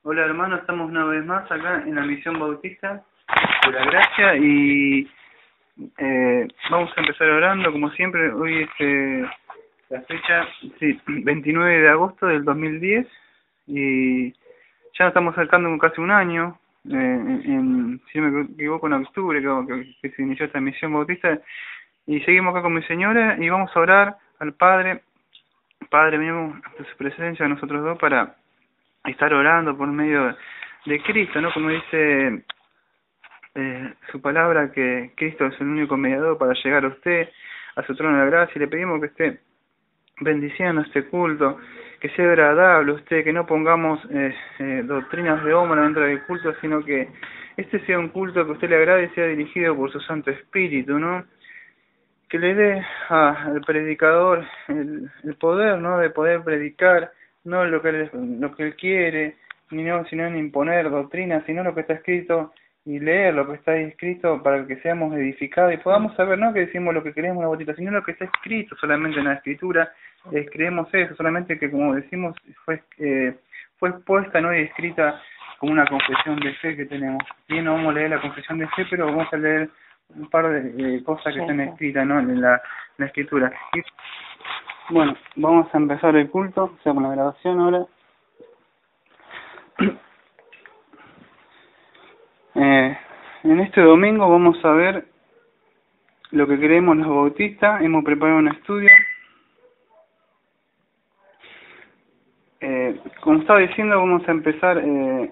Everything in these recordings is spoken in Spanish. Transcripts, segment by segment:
Hola hermano, estamos una vez más acá en la misión bautista de la gracia y vamos a empezar orando como siempre. Hoy es la fecha, sí, 29 de agosto del 2010 y ya nos estamos acercando con casi un año, si no me equivoco en octubre que se inició esta misión bautista y seguimos acá con mi señora y vamos a orar al Padre. Padre, venimos ante su presencia a nosotros dos para estar orando por medio de Cristo, ¿no? Como dice su palabra, que Cristo es el único mediador para llegar a usted, a su trono de la gracia, y le pedimos que esté bendiciendo este culto, que sea agradable a usted, que no pongamos doctrinas de hombre dentro del culto, sino que este sea un culto que a usted le agrade y sea dirigido por su Santo Espíritu, ¿no? Que le dé al predicador el poder, ¿no? De poder predicar, no lo que él quiere, sino en imponer doctrina, sino lo que está escrito y leer lo que está escrito para que seamos edificados y podamos saber, no que decimos lo que queremos en la botita, sino lo que está escrito solamente en la escritura. Creemos eso, solamente que como decimos fue expuesta, ¿no? Y escrita como una confesión de fe que tenemos. Bien, no vamos a leer la confesión de fe, pero vamos a leer un par de cosas que están escritas, ¿no? en la escritura. Y, bueno, vamos a empezar el culto, o sea, con la grabación ahora. En este domingo vamos a ver lo que creemos los bautistas. Hemos preparado un estudio. Como estaba diciendo, vamos a empezar el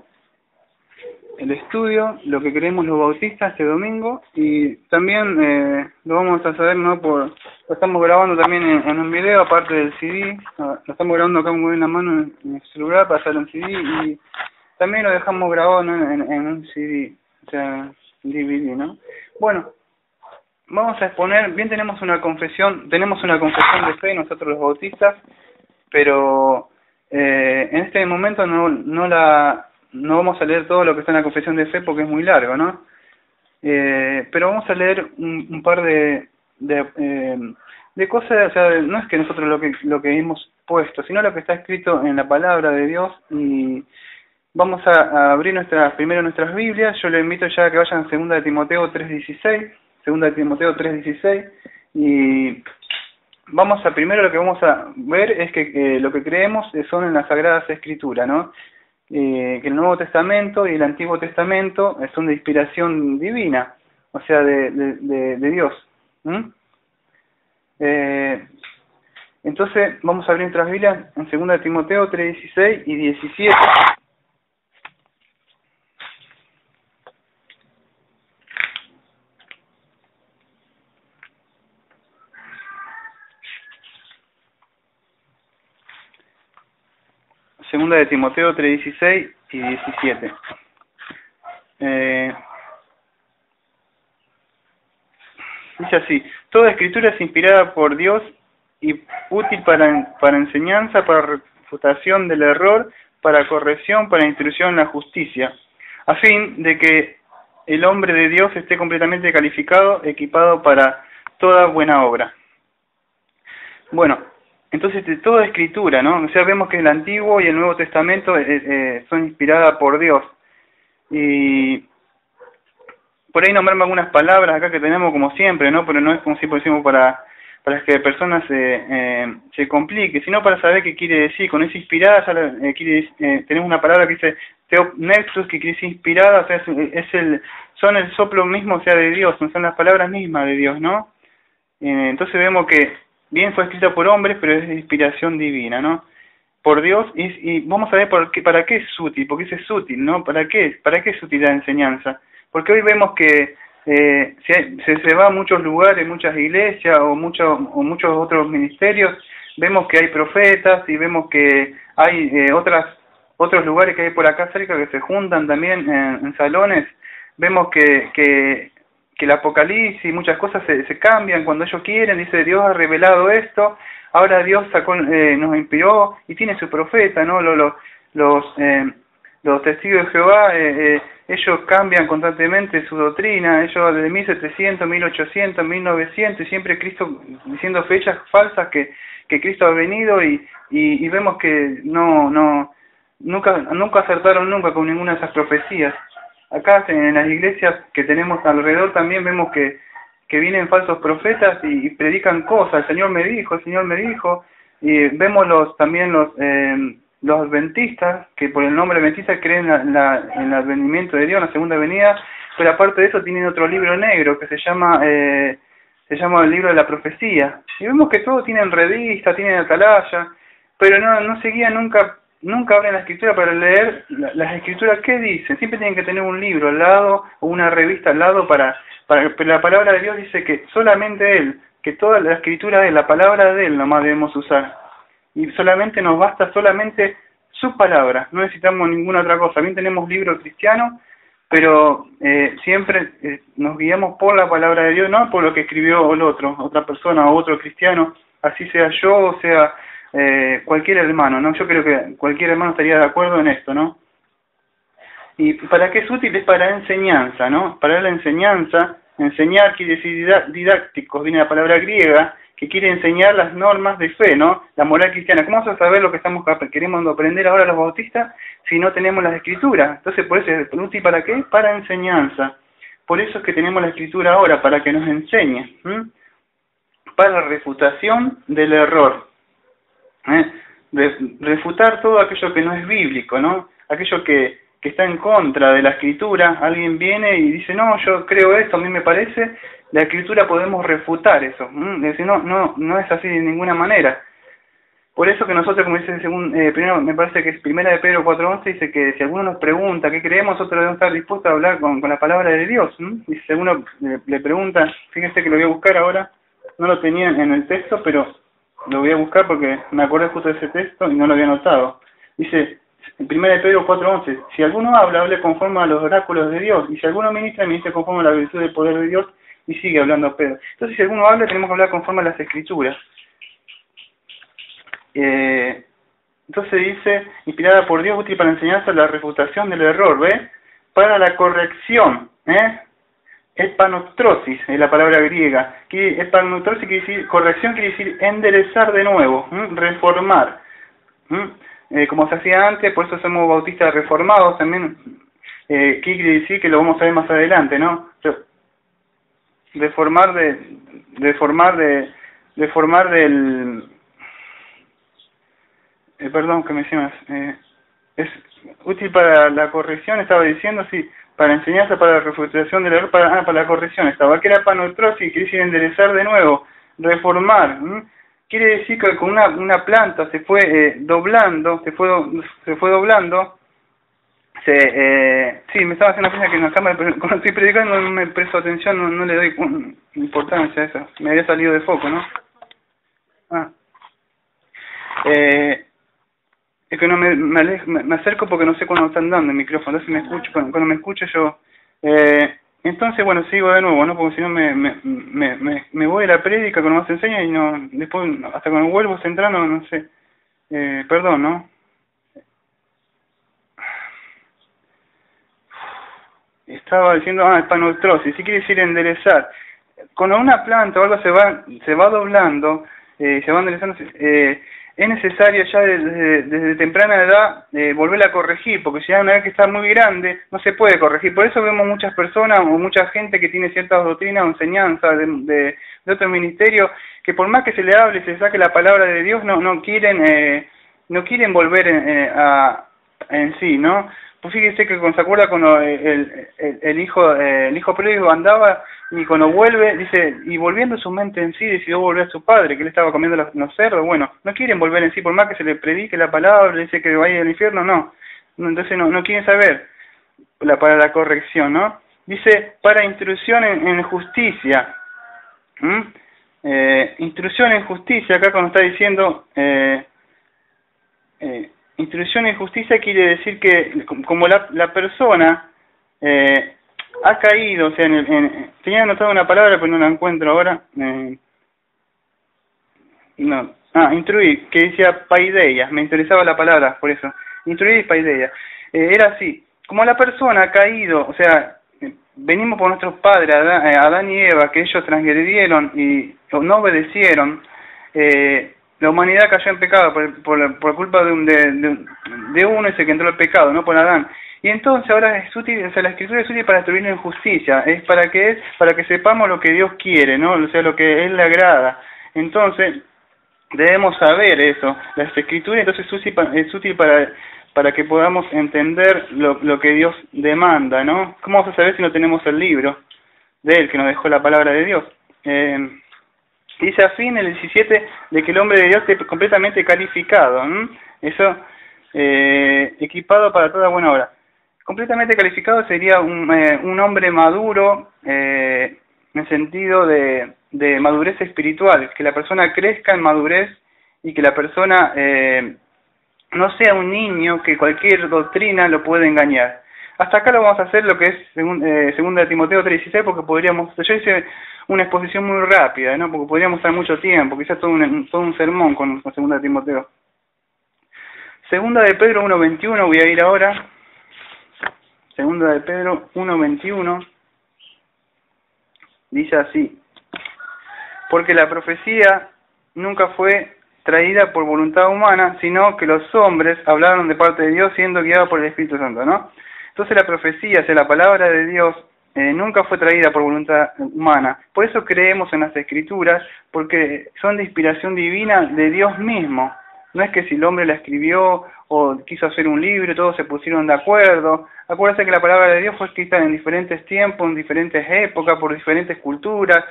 estudio, lo que creemos los bautistas este domingo, y también lo vamos a saber, ¿no? Lo estamos grabando también en un video, aparte del CD, lo estamos grabando acá muy en la mano en el celular para hacerlo en CD, y también lo dejamos grabado, ¿no? en un CD, o sea, DVD, ¿no? Bueno, vamos a exponer, bien tenemos una confesión de fe nosotros los bautistas, pero en este momento no vamos a leer todo lo que está en la confesión de fe porque es muy largo, ¿no? Pero vamos a leer un par de cosas, o sea, no es que nosotros lo que hemos puesto, sino lo que está escrito en la palabra de Dios, y vamos a abrir primero nuestras Biblias. Yo les invito ya a que vayan a 2 Timoteo 3:16, 2 Timoteo 3:16, y primero lo que vamos a ver es que lo que creemos son en las Sagradas Escrituras, ¿no? Que el Nuevo Testamento y el Antiguo Testamento son de inspiración divina, o sea, de Dios. Entonces, vamos a abrir nuestras Biblias en 2 Timoteo 3:16 y 17. Segunda de Timoteo 3:16 y 17. Dice así: toda escritura es inspirada por Dios y útil para enseñanza, para refutación del error, para corrección, para instrucción en la justicia, a fin de que el hombre de Dios esté completamente calificado, equipado para toda buena obra. Bueno, entonces de toda escritura, ¿no? O sea, vemos que el Antiguo y el Nuevo Testamento son inspiradas por Dios. Y por ahí nombramos algunas palabras acá que tenemos como siempre, ¿no? Pero no es como siempre decimos para que personas se complique, sino para saber qué quiere decir. Con esa inspirada tenemos una palabra que dice Theopneustos, que quiere decir inspirada, o sea, son el soplo mismo, o sea, de Dios, son las palabras mismas de Dios, ¿no? Entonces vemos que bien fue escrita por hombres, pero es de inspiración divina, ¿no? Por Dios, y vamos a ver para qué es útil, porque es útil, ¿no? ¿Para qué es útil la enseñanza? Porque hoy vemos que se va a muchos lugares, muchas iglesias o muchos otros ministerios, vemos que hay profetas y vemos que hay otros lugares que hay por acá cerca que se juntan también en salones. Vemos que el Apocalipsis y muchas cosas se cambian cuando ellos quieren. Dice: Dios ha revelado esto, ahora Dios nos inspiró y tiene su profeta, ¿no? Los testigos de Jehová, ellos cambian constantemente su doctrina, ellos desde 1700, 1800, 1900, y siempre Cristo diciendo fechas falsas que Cristo ha venido, y vemos que no nunca acertaron nunca con ninguna de esas profecías. Acá en las iglesias que tenemos alrededor también vemos que vienen falsos profetas y predican cosas. El Señor me dijo, y vemos también los adventistas, que por el nombre adventista creen en el advenimiento de Dios, en la segunda venida, pero aparte de eso tienen otro libro negro que se llama el libro de la profecía. Y vemos que todos tienen revista, tienen atalaya, pero no seguían nunca abren la escritura para leer las escrituras. ¿Qué dicen? Siempre tienen que tener un libro al lado o una revista al lado pero la palabra de Dios dice que solamente Él, que toda la escritura es la palabra de Él, nomás debemos usar. Y solamente nos basta solamente su palabra, no necesitamos ninguna otra cosa. Bien tenemos libros cristianos, pero siempre nos guiamos por la palabra de Dios, no por lo que escribió otra persona o otro cristiano, así sea yo o sea cualquier hermano, ¿no? Yo creo que cualquier hermano estaría de acuerdo en esto, ¿no? ¿Y para qué es útil? Es para enseñanza, ¿no? Para la enseñanza, enseñar quiere decir didácticos, viene la palabra griega, que quiere enseñar las normas de fe, ¿no? La moral cristiana. ¿Cómo vamos a saber lo que queremos aprender ahora los bautistas si no tenemos las escrituras? Entonces, por eso es útil, ¿para qué? Para enseñanza. Por eso es que tenemos la escritura ahora, para que nos enseñe. Para refutación del error. Refutar todo aquello que no es bíblico, ¿no? Aquello que está en contra de la escritura. Alguien viene y dice, no, yo creo esto, a mí me parece. La escritura podemos refutar eso. Decir, no es así de ninguna manera. Por eso que nosotros, como dice primero, me parece que es primera de Pedro 4:11, dice que si alguno nos pregunta qué creemos, nosotros debemos estar dispuestos a hablar con la palabra de Dios. Y si alguno le pregunta, fíjense que lo voy a buscar ahora, no lo tenía en el texto, pero lo voy a buscar porque me acordé justo de ese texto y no lo había notado. Dice, en 1 Pedro 4:11, si alguno hable conforme a los oráculos de Dios, y si alguno ministre conforme a la virtud del poder de Dios, y sigue hablando Pedro. Entonces, si alguno habla, tenemos que hablar conforme a las escrituras. Entonces dice, inspirada por Dios, útil para la enseñanza, la refutación del error, ¿ve? Para la corrección, Epanoktrosis es la palabra griega. Epanoktrosis quiere decir, corrección quiere decir enderezar de nuevo, reformar. Como se hacía antes, por eso somos bautistas reformados también. ¿Qué quiere decir? Que lo vamos a ver más adelante, ¿no? Reformar del... perdón, que me decías. Es útil para la corrección, estaba diciendo, sí. Para enseñanza, para la refutación del error, para la corrección estaba. Que era panotrosis, quiere decir enderezar de nuevo, reformar. Quiere decir que con una planta se fue doblando, se fue doblando. Sí, me estaba haciendo una cosa que en la cámara, pero cuando estoy predicando no me presto atención, no le doy importancia a eso. Me había salido de foco, ¿no? Es que no me acerco porque no sé cuándo están dando el micrófono, entonces me escucho, cuando me escucho yo... entonces, bueno, sigo de nuevo, ¿no? Porque si no me voy a la prédica cuando más enseña y no... Después, hasta cuando vuelvo centrando, no sé. Perdón, ¿no? Estaba diciendo, epanoktrosis, sí quiere decir enderezar. Cuando una planta o algo se va doblando, se va enderezando, es necesario ya desde temprana edad volverla a corregir, porque si ya una vez que está muy grande, no se puede corregir. Por eso vemos muchas personas o mucha gente que tiene ciertas doctrinas o enseñanzas de otro ministerio, que por más que se le hable, se saque la palabra de Dios, no quieren volver en sí, ¿no? Pues fíjese que se acuerda cuando el hijo pródigo andaba y cuando vuelve, dice, y volviendo su mente en sí, decidió volver a su padre, que él estaba comiendo los cerdos. Bueno, no quieren volver en sí, por más que se le predique la palabra, le dice que vaya al infierno, no. Entonces no quieren saber para la corrección, ¿no? Dice, para instrucción en justicia. Instrucción en justicia, acá cuando está diciendo... instrucción en justicia quiere decir que como la persona ha caído, o sea, tenía anotado una palabra pero no la encuentro ahora, instruir, que decía paideia, me interesaba la palabra, por eso, instruir y paideia, era así, como la persona ha caído, o sea, venimos por nuestros padres, Adán y Eva, que ellos transgredieron y no obedecieron, la humanidad cayó en pecado por culpa de uno, ese que entró el pecado, no por Adán. Y entonces ahora es útil, o sea, la escritura es útil para destruir la injusticia, para que sepamos lo que Dios quiere, ¿no? O sea, lo que a Él le agrada. Entonces, debemos saber eso, las escrituras, entonces es útil para que podamos entender lo que Dios demanda, ¿no? ¿Cómo vamos a saber si no tenemos el libro de Él, que nos dejó la palabra de Dios? Dice a fin el 17 de que el hombre de Dios esté completamente calificado, eso, equipado para toda buena obra. Completamente calificado sería un hombre maduro, en el sentido de madurez espiritual, que la persona crezca en madurez y que la persona no sea un niño que cualquier doctrina lo puede engañar. Hasta acá lo vamos a hacer lo que es segunda de Timoteo 3:16, porque yo hice una exposición muy rápida, ¿no? Porque podríamos estar mucho tiempo, quizás todo un sermón con segunda de Timoteo. Segunda de Pedro 1:21, voy a ir ahora. Segunda de Pedro 1:21, dice así: porque la profecía nunca fue traída por voluntad humana, sino que los hombres hablaron de parte de Dios siendo guiados por el Espíritu Santo, ¿no? Entonces la profecía, o sea, la palabra de Dios, nunca fue traída por voluntad humana. Por eso creemos en las Escrituras, porque son de inspiración divina de Dios mismo. No es que si el hombre la escribió o quiso hacer un libro, todos se pusieron de acuerdo. Acuérdense que la palabra de Dios fue escrita en diferentes tiempos, en diferentes épocas, por diferentes culturas.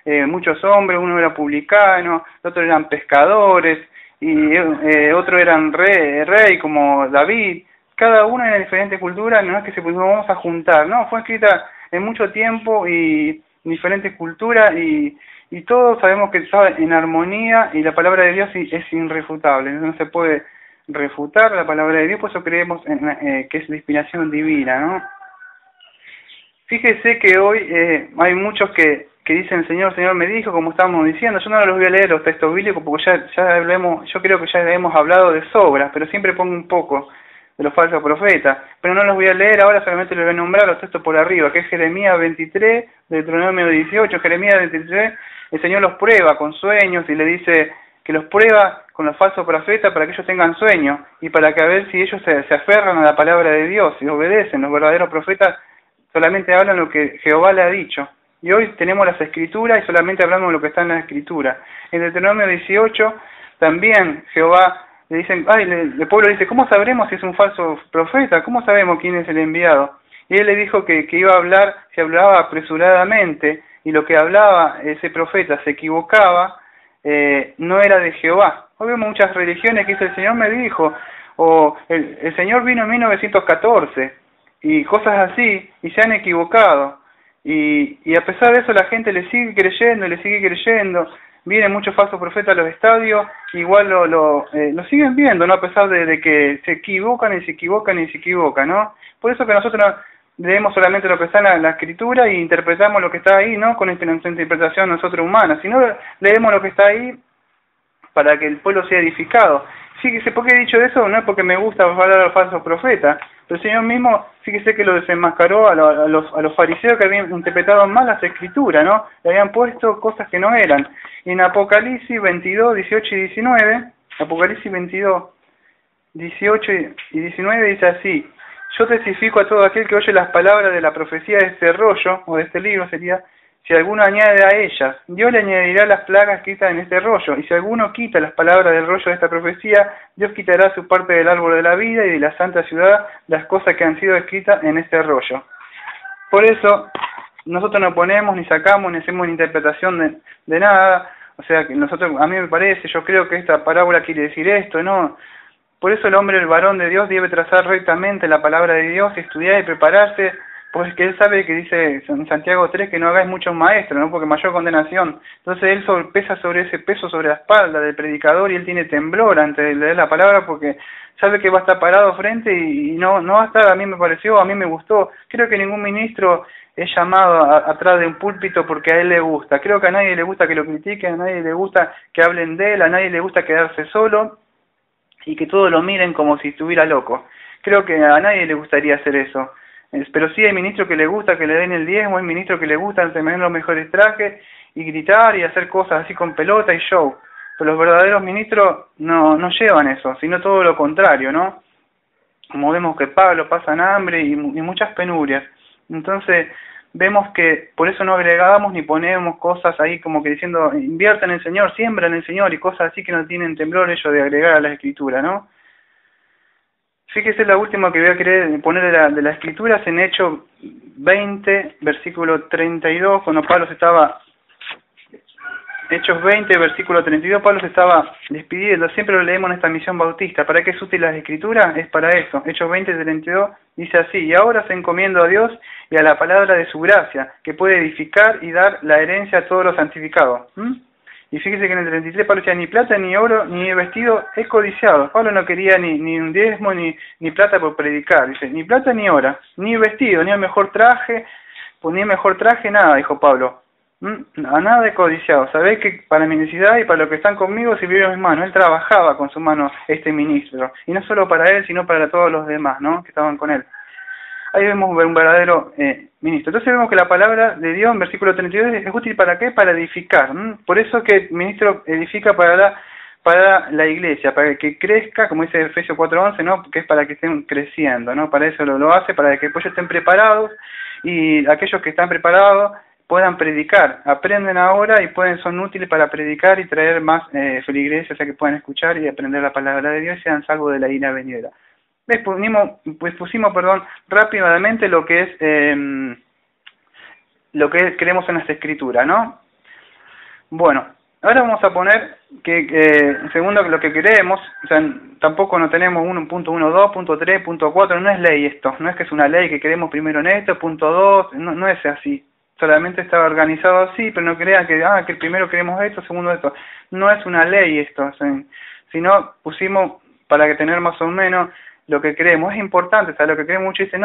Muchos hombres, uno era publicano, otros eran pescadores, y otros eran rey como David. Cada uno en la diferente cultura, no es que vamos a juntar, no, fue escrita en mucho tiempo y diferentes culturas y todos sabemos que está en armonía y la palabra de Dios es irrefutable, no se puede refutar la palabra de Dios, por eso creemos que es la inspiración divina, ¿no? Fíjese que hoy hay muchos que dicen el Señor me dijo, como estábamos diciendo. Yo no los voy a leer los textos bíblicos porque yo creo que ya hemos hablado de sobras, pero siempre pongo un poco de los falsos profetas, pero no los voy a leer ahora, solamente les voy a nombrar los textos por arriba, que es Jeremías 23, Deuteronomio 18. Jeremías 23, el Señor los prueba con sueños y le dice que los prueba con los falsos profetas para que ellos tengan sueños y para que a ver si ellos se aferran a la palabra de Dios y obedecen. Los verdaderos profetas solamente hablan lo que Jehová le ha dicho. Y hoy tenemos las Escrituras y solamente hablamos de lo que está en la Escritura. En Deuteronomio 18 también Jehová le dicen, el pueblo dice, ¿cómo sabremos si es un falso profeta? ¿Cómo sabemos quién es el enviado? Y él le dijo que iba a hablar, si hablaba apresuradamente, y lo que hablaba ese profeta se equivocaba, no era de Jehová. Hoy vemos muchas religiones que dice, el Señor me dijo, o el Señor vino en 1914, y cosas así, y se han equivocado. Y a pesar de eso la gente le sigue creyendo, vienen muchos falsos profetas a los estadios, igual lo siguen viendo, ¿no? A pesar de que se equivocan, ¿no? Por eso que nosotros leemos solamente lo que está en la Escritura y interpretamos lo que está ahí, no con esta interpretación nosotros humana, sino leemos lo que está ahí para que el pueblo sea edificado. Fíjese, ¿por qué he dicho eso? No es porque me gusta hablar a los falsos profetas, pero el Señor mismo, fíjese que lo desenmascaró a los fariseos que habían interpretado mal las Escrituras, ¿no? Le habían puesto cosas que no eran. Y en Apocalipsis 22, 18 y 19, Apocalipsis 22, 18 y 19 dice así: yo testifico a todo aquel que oye las palabras de la profecía de este rollo, o de este libro sería, si alguno añade a ellas, Dios le añadirá las plagas escritas en este rollo, y si alguno quita las palabras del rollo de esta profecía, Dios quitará su parte del árbol de la vida y de la santa ciudad las cosas que han sido escritas en este rollo. Por eso, nosotros no ponemos, ni sacamos, ni hacemos una interpretación de nada. O sea, que nosotros, a mí me parece, yo creo que esta parábola quiere decir esto, ¿no? Por eso el hombre, el varón de Dios, debe trazar rectamente la palabra de Dios, estudiar y prepararse, pues que él sabe que dice en Santiago 3 que no hagáis muchos maestros, ¿no? Porque mayor condenación. Entonces él pesa sobre ese peso sobre la espalda del predicador y él tiene temblor ante de leer la palabra porque sabe que va a estar parado frente y no va a estar. A mí me pareció, a mí me gustó. Creo que ningún ministro es llamado atrás de un púlpito porque a él le gusta. Creo que a nadie le gusta que lo critiquen, a nadie le gusta que hablen de él, a nadie le gusta quedarse solo y que todos lo miren como si estuviera loco. Creo que a nadie le gustaría hacer eso. Pero sí hay ministros que le gusta que le den el diezmo, hay ministros que le gustan tener los mejores trajes y gritar y hacer cosas así con pelota y show. Pero los verdaderos ministros no llevan eso, sino todo lo contrario, ¿no? Como vemos que Pablo pasa hambre y muchas penurias. Entonces, vemos que por eso no agregamos ni ponemos cosas ahí como que diciendo, invierta en el Señor, siembra en el Señor y cosas así que no tienen temblor ellos de agregar a la Escritura, ¿no? Fíjese la última que voy a querer poner de la Escritura, es en Hechos 20, versículo 32, cuando Pablo se estaba... Hechos 20, versículo 32, Pablo se estaba despidiendo, siempre lo leemos en esta misión bautista. ¿Para qué es útil la Escritura? Es para eso. Hechos 20, 32 dice así: y ahora se encomiendo a Dios y a la palabra de su gracia, que puede edificar y dar la herencia a todos los santificados. Y fíjese que en el 33 Pablo decía, ni plata, ni oro, ni vestido he codiciado. Pablo no quería ni un diezmo, ni plata por predicar. Dice, ni plata, ni oro, ni vestido, ni el mejor traje, pues ni el mejor traje, nada, dijo Pablo. A nada de codiciado. Sabéis que para mi necesidad y para los que están conmigo sirvieron mis manos. Él trabajaba con su mano, este ministro. Y no solo para él, sino para todos los demás, ¿no? Que estaban con él. Ahí vemos un verdadero ministro. Entonces vemos que la palabra de Dios en versículo 32 es útil ¿para qué? Para edificar. Por eso que el ministro edifica para la iglesia, para que crezca, como dice Efesios 4:11, ¿no? Que es para que estén creciendo, ¿no? Para eso lo hace, para que ellos estén preparados y aquellos que están preparados puedan predicar, aprenden ahora y son útiles para predicar y traer más feligreses, o sea que puedan escuchar y aprender la palabra de Dios y sean salvos de la ira venidera. Pusimos rápidamente lo que creemos en las Escrituras, ¿no? Bueno, ahora vamos a poner que segundo lo que queremos, o sea, tampoco no tenemos 1.12, punto 3, punto 4, no es ley esto, no es que es una ley que queremos primero en esto, punto 2, no es así. Solamente estaba organizado así, pero no crean que primero queremos esto, segundo esto. No es una ley esto, sino pusimos para que tener más o menos lo que creemos. Es importante saber lo que creemos. Muchos dicen,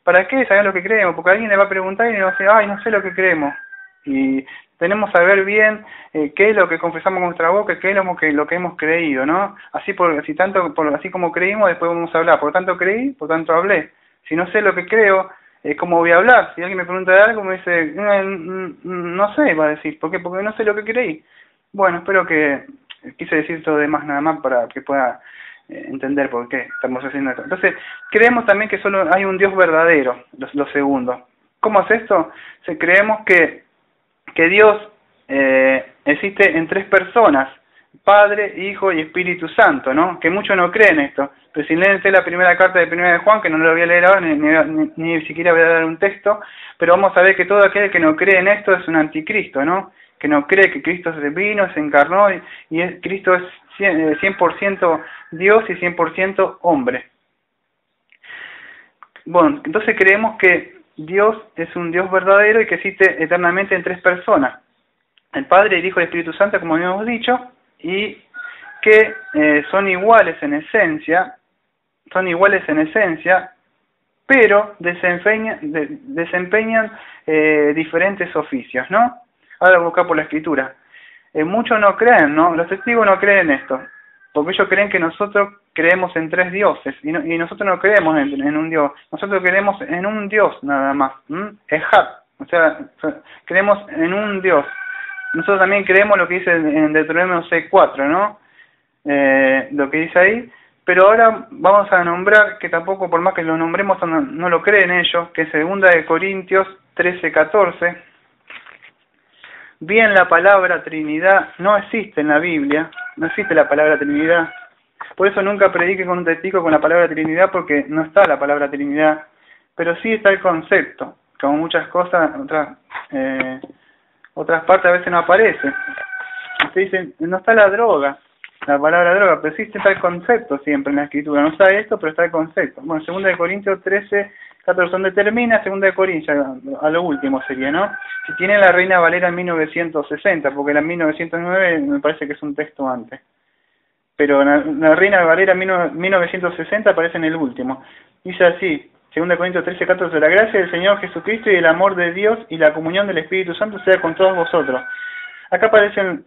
¿para qué saber lo que creemos? Porque alguien le va a preguntar y le va a decir, no sé lo que creemos. Y tenemos que saber bien qué es lo que confesamos con nuestra boca, qué es lo que hemos creído, ¿no? Así como creímos, después vamos a hablar. Por tanto creí, por tanto hablé. Si no sé lo que creo, ¿cómo voy a hablar? Si alguien me pregunta de algo, me dice, no sé, va a decir. ¿Por qué? Porque no sé lo que creí. Bueno, espero que quise decir todo demás nada más para que pueda entender por qué estamos haciendo esto. Entonces, creemos también que solo hay un Dios verdadero, lo segundo. ¿Cómo es esto? Creemos que Dios existe en tres personas, Padre, Hijo y Espíritu Santo, ¿no? Que muchos no creen esto. Pero si leen la primera carta de 1 de Juan, que no lo voy a leer ahora, ni siquiera voy a dar un texto, pero vamos a ver que todo aquel que no cree en esto es un anticristo, ¿no? Que no cree que Cristo se vino, se encarnó, Cristo es 100% Dios y 100% hombre. Bueno, entonces creemos que Dios es un Dios verdadero y que existe eternamente en tres personas. El Padre, el Hijo y el Espíritu Santo, como habíamos dicho, y que son iguales en esencia, pero desempeñan diferentes oficios, ¿no? Ahora voy a buscar por la Escritura. Muchos no creen, ¿no? Los testigos no creen esto, porque ellos creen que nosotros creemos en tres dioses, y nosotros no creemos en un Dios, nosotros creemos en un Dios nada más, Ejad, o sea, creemos en un Dios. Nosotros también creemos lo que dice en Deuteronomio 6:4, ¿no? Lo que dice ahí, pero ahora vamos a nombrar, que tampoco por más que lo nombremos no lo creen ellos, que es 2 de Corintios 13:14. Bien, la palabra Trinidad no existe en la Biblia, no existe la palabra Trinidad. Por eso nunca predique con un testigo con la palabra Trinidad, porque no está la palabra Trinidad, pero sí está el concepto, como muchas cosas, otras partes a veces no aparece. Usted dice, no está la palabra droga, pero sí está el concepto siempre en la Escritura. No está esto, pero está el concepto. Bueno, 2 de Corintios 13:14, donde termina 2 de Corintios, a lo último sería, ¿no? Si tiene la Reina Valera en 1960, porque la 1909 me parece que es un texto antes. Pero la Reina Valera 1960 aparece en el último. Dice así, 2 Corintios 13:14, la gracia del Señor Jesucristo y el amor de Dios y la comunión del Espíritu Santo sea con todos vosotros. Acá aparecen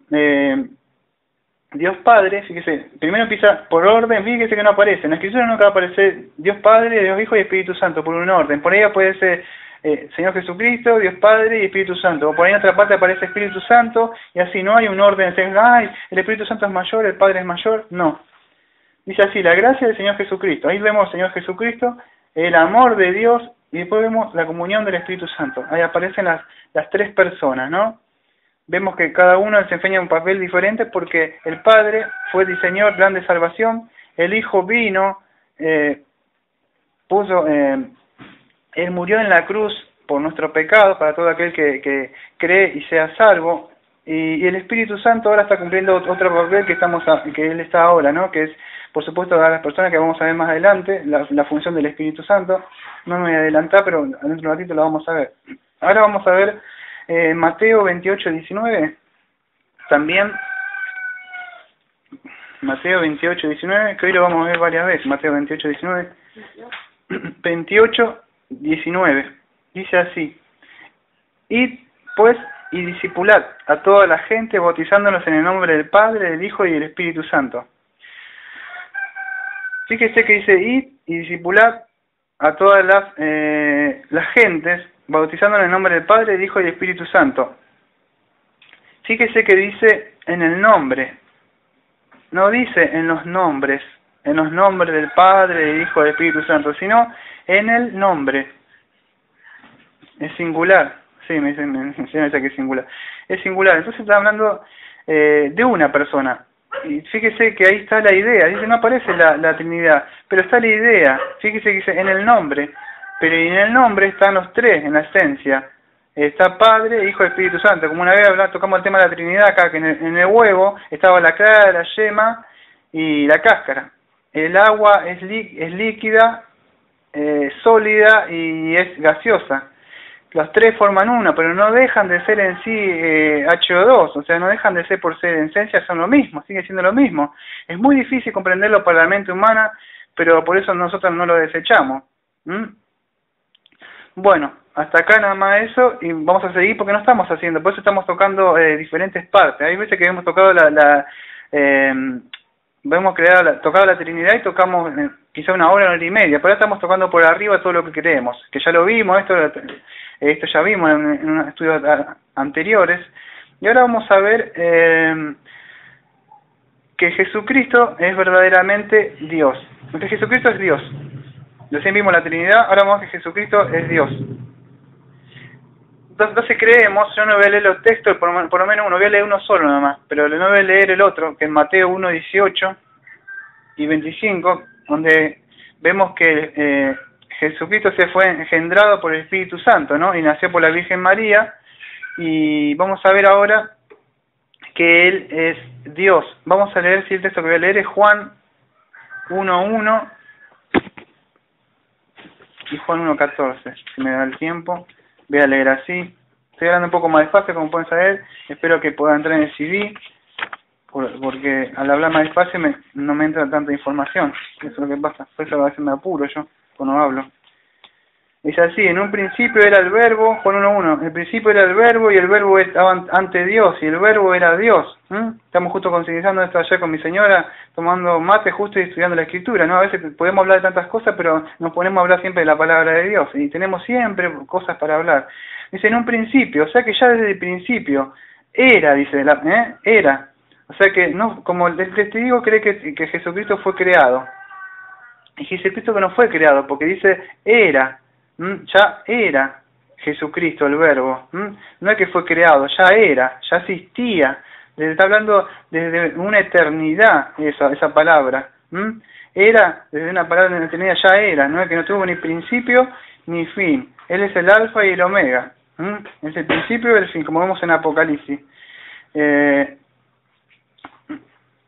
Dios Padre, fíjese, primero empieza por orden, fíjese que no aparece. En la Escritura nunca va a aparecer Dios Padre, Dios Hijo y Espíritu Santo por un orden. Por ahí aparece Señor Jesucristo, Dios Padre y Espíritu Santo. O por ahí en otra parte aparece Espíritu Santo, y así no hay un orden, ay, el Espíritu Santo es mayor, el Padre es mayor, no. Dice así, la gracia del Señor Jesucristo. Ahí vemos al Señor Jesucristo, el amor de Dios, y después vemos la comunión del Espíritu Santo. Ahí aparecen las tres personas, ¿no? Vemos que cada uno desempeña un papel diferente porque el Padre fue diseñó el plan de salvación, el Hijo vino, Él murió en la cruz por nuestro pecado, para todo aquel que cree y sea salvo, y el Espíritu Santo ahora está cumpliendo otro papel que Él está ahora, ¿no? Que es, por supuesto, a las personas que vamos a ver más adelante, la función del Espíritu Santo. No me voy a adelantar, pero dentro de un ratito la vamos a ver. Ahora vamos a ver Mateo 28:19, también Mateo 28:19, que hoy lo vamos a ver varias veces. Mateo 28:19, 28:19, dice así: id pues y discipulad a toda la gente, bautizándolos en el nombre del Padre, del Hijo y del Espíritu Santo. Fíjese que dice id y discipulad a todas las gentes, bautizándolos en el nombre del Padre, del Hijo y del Espíritu Santo. Fíjese que dice en el nombre, no dice en los nombres del Padre, del Hijo y del Espíritu Santo, sino en el nombre. Es singular, sí, me dice que es singular. Es singular, entonces está hablando de una persona. Y fíjese que ahí está la idea, dice no aparece la Trinidad, pero está la idea. Fíjese que dice en el nombre, pero en el nombre están los tres en la esencia. Está Padre, Hijo y Espíritu Santo. Como una vez tocamos el tema de la Trinidad acá, que en el huevo estaba la clara, la yema y la cáscara. El agua es líquida, sólida y es gaseosa. Los tres forman una, pero no dejan de ser en sí H2O, o sea, no dejan de ser por ser en esencia, son lo mismo, sigue siendo lo mismo. Es muy difícil comprenderlo para la mente humana, pero por eso nosotros no lo desechamos. Bueno, hasta acá nada más eso, y vamos a seguir porque no estamos haciendo, por eso estamos tocando diferentes partes. Hay veces que hemos tocado tocado la Trinidad y tocamos quizá una hora y media, pero ahora estamos tocando por arriba todo lo que queremos, que ya lo vimos, esto ya vimos en unos estudios anteriores, y ahora vamos a ver que Jesucristo es verdaderamente Dios, que Jesucristo es Dios. Recién vimos la Trinidad, ahora vamos a ver que Jesucristo es Dios. Entonces creemos, yo no voy a leer los textos, por lo menos uno, voy a leer uno solo nada más, pero no voy a leer el otro, que es Mateo 1:18 y 25, donde vemos que Jesucristo se fue engendrado por el Espíritu Santo, ¿no? Y nació por la Virgen María, y vamos a ver ahora que Él es Dios. Vamos a leer, si el texto que voy a leer es Juan 1:1 y Juan 1:14, si me da el tiempo. Voy a leer así. Estoy hablando un poco más despacio, como pueden saber. Espero que pueda entrar en el CD, porque al hablar más despacio no me entra tanta información. Eso es lo que pasa. Por eso a veces me apuro yo cuando hablo. Es así, en un principio era el verbo, Juan 1:1. En el principio era el verbo y el verbo estaba ante Dios y el verbo era Dios. Estamos justo considerando esto ayer con mi señora, tomando mate justo y estudiando la Escritura, ¿no? A veces podemos hablar de tantas cosas, pero nos ponemos a hablar siempre de la palabra de Dios y tenemos siempre cosas para hablar. Dice en un principio, o sea que ya desde el principio era, dice, era. O sea que no, como el testigo cree que Jesucristo fue creado. Y Jesucristo que no fue creado, porque dice era. Ya era Jesucristo el verbo, no es que fue creado, ya era, ya existía, está hablando desde una eternidad esa palabra, era desde una palabra de una eternidad, ya era, no es que no tuvo ni principio ni fin, Él es el alfa y el omega, es el principio y el fin, como vemos en Apocalipsis.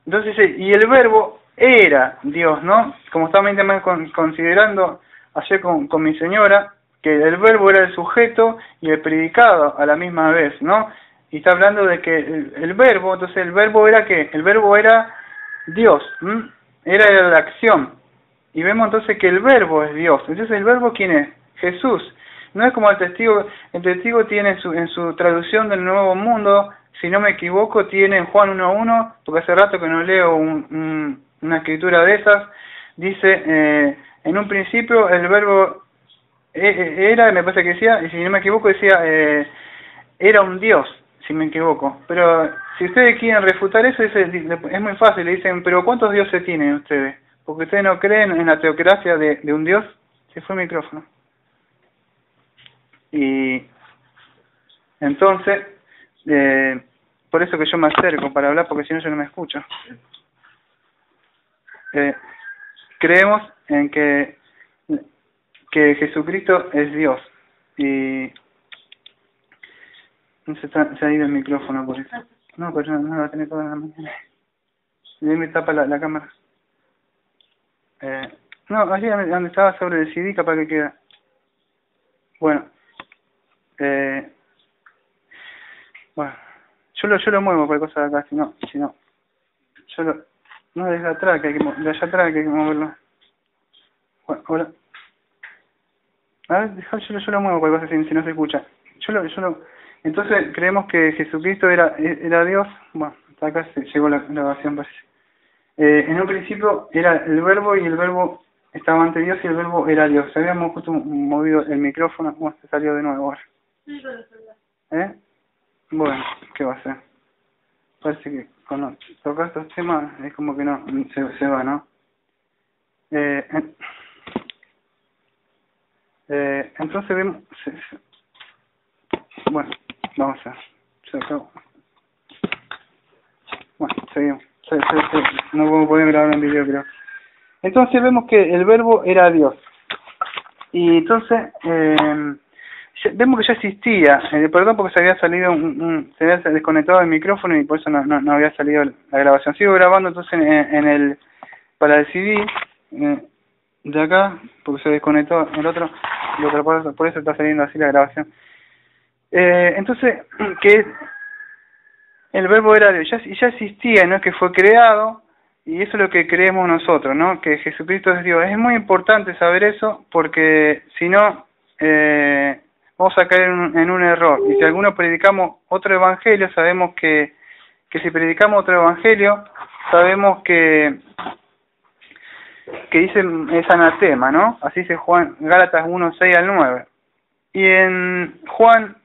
Entonces, y el verbo era Dios, ¿no? Como estamos también considerando ayer con mi señora, que el verbo era el sujeto y el predicado a la misma vez, ¿no? Y está hablando de que el verbo, entonces el verbo era ¿qué? El verbo era Dios, era la acción. Y vemos entonces que el verbo es Dios. Entonces el verbo ¿quién es? Jesús. No es como el testigo tiene en su traducción del Nuevo Mundo, si no me equivoco, tiene en Juan 1:1, porque hace rato que no leo una escritura de esas, dice... en un principio el verbo era, me parece que decía, y si no me equivoco decía, era un dios, si me equivoco. Pero si ustedes quieren refutar eso, es muy fácil, le dicen, pero ¿cuántos dioses tienen ustedes? Porque ustedes no creen en la teocracia de un dios. Se fue el micrófono. Y entonces, por eso que yo me acerco para hablar, porque si no yo no me escucho. Creemos en que Jesucristo es Dios. Y no se ha ido el micrófono por eso. No, pues no va a tener toda la mañana. Y me tapa la cámara. No, allí donde estaba sobre el CD, capaz que queda. Bueno. Bueno. Yo lo muevo por cosas de acá, si no. No, desde atrás, de allá atrás que hay que moverlo. Bueno, ahora. A ver, yo lo muevo por cosas si no se escucha. Entonces creemos que Jesucristo era Dios. Bueno, hasta acá llegó la grabación, parece. En un principio era el verbo y el verbo estaba ante Dios y el verbo era Dios. Habíamos justo movido el micrófono. Bueno, se salió de nuevo ahora. Bueno, ¿qué va a hacer? Parece que cuando toca estos temas es como que no, se va, ¿no? Entonces vemos... Bueno, vamos a... Se acabó. Bueno, seguimos. No podemos grabar un video, creo. Entonces vemos que el verbo era Dios. Y entonces vemos que ya existía. Perdón porque se había salido se había desconectado el micrófono y por eso no había salido la grabación. Sigo grabando entonces para el CD de acá, porque se desconectó el otro, por eso está saliendo así la grabación. Entonces, que el verbo era Dios, ya existía, no es que fue creado, y eso es lo que creemos nosotros, ¿no? Que Jesucristo es Dios. Es muy importante saber eso, porque si no, vamos a caer en un error. Y si algunos predicamos otro evangelio, sabemos que si predicamos otro evangelio, sabemos que dicen es anatema, ¿no? Así dice Gálatas 1:6 al 9. Y en Juan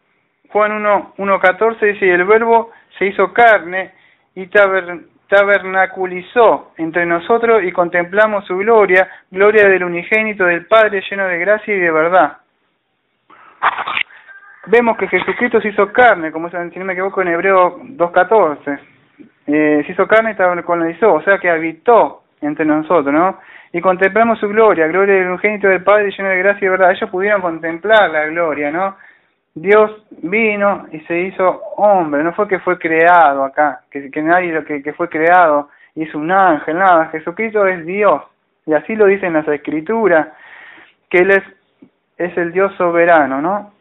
1:14 dice, y el verbo se hizo carne y tabernaculizó entre nosotros y contemplamos su gloria del unigénito del Padre, lleno de gracia y de verdad. Vemos que Jesucristo se hizo carne, como si no me equivoco en Hebreo 2:14. Se hizo carne y tabernaculizó, o sea que habitó entre nosotros, ¿no? Y contemplamos su gloria del unigénito del Padre, lleno de gracia y de verdad. Ellos pudieron contemplar la gloria, ¿no? Dios vino y se hizo hombre, no fue que fue creado acá, que nadie que fue creado hizo un ángel, nada. Jesucristo es Dios, y así lo dicen las Escrituras, que Él es el Dios soberano, ¿no?